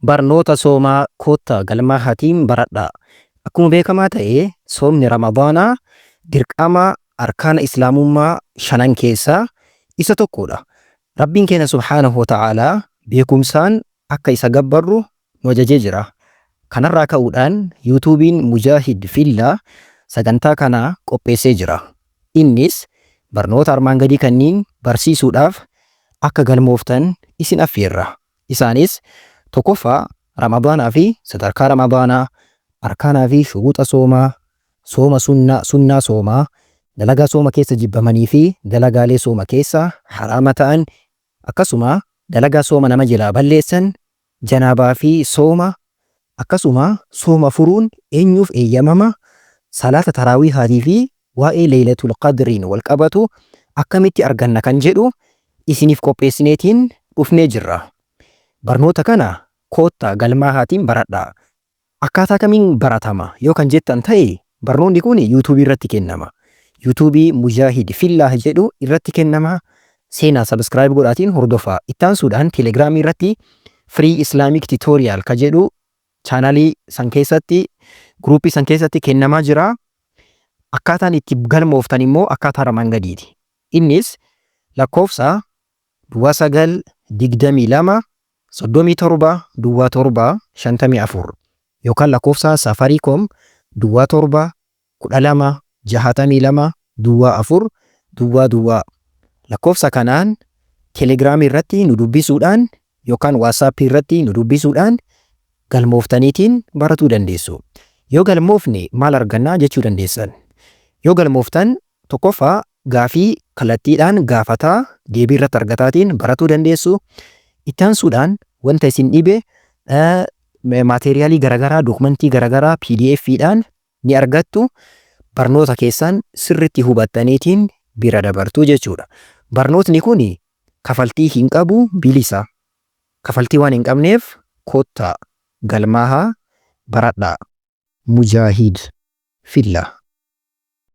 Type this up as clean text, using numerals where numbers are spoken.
Barnoota soomaa koottaa galmaa hatiin baradhaa. Akkuma beekamaa ta'e soomni Ramadaanaa dirqama arkaana islaamummaa shanan keessaa isa tokkodha. Rabbiin keenya subhaanahu wa ta'aalaa beekumsaan akka isa gabbarru nu ajajee jira. Kanarraa ka'uudhaan yuutuubiin Mujaahid Fillaa sagantaa kana qopheessee jira. Innis barnoota armaan gadii kanniin barsiisuudhaaf akka galmooftan isin affeerra. Isaanis tokkoffaa Ramadaanaa fi sadarkaa Ramadaanaa, arkaanaa fi shuruuxa soomaa, sooma sunnaa soomaa, dalagaa sooma keessa jibbamanii fi dalagaalee sooma keessa haraama ta'an, akkasuma dalagaa sooma nama jalaa balleessan, janaabaa fi sooma, akkasuma sooma furuun eenyuuf eeyyamama, salaata taraawiihaatii fi waa'ee leeylatul qadriin wal qabatu akkamitti arganna kan jedhu isiniif qopheessineetiin dhufnee jirra. Barnoota kana koottaa galmaa haatiin baradhaa. Akkaataa kamiin baratama yoo kan jettan ta'e barnoonni kun yuutuubii irratti kennama. Yuutuubii Mujaahid Fillaa jedhu irratti kennama. Seenaa sabskraayib godhaatiin hordofaa. Ittaansuudhaan teelegiraamii irratti Free Islamic Tutorial ka jedhu chaanalii san keessatti gruupii san keessatti kennamaa jira. Akkaataan itti galmooftan immoo akkaataa armaan gadiiti. Innis lakkoofsa 922 37 754 yookaan lakkoofsa Safaricom 7 12 62 4 2 lakkoofsa kanaan teelegiraamii irratti nu dubbisuudhaan yookaan waatsaappii irratti nu dubbisuudhaan galmooftaniitiin baratuu dandeessu. Yoo galmoofne maal argannaa jechuu dandeessan. Yoo galmooftan tokkoffaa gaafii kallattiidhaan gaafataa deebii irratti argataatiin baratuu dandeessu. Ittaansuudhaan wanta isin dhibe maateriyaalii garagaraa, dokumentii garagaraa PDF'dhaan ni argattu. Barnoota keessan sirritti hubattaniitiin bira dabartuu jechuudha. Barnootni kun kafaltii hin qabu, bilisa. Kafaltii waan hin qabneef koottaa galmaahaa baradhaa. Mujaahid Fillaa.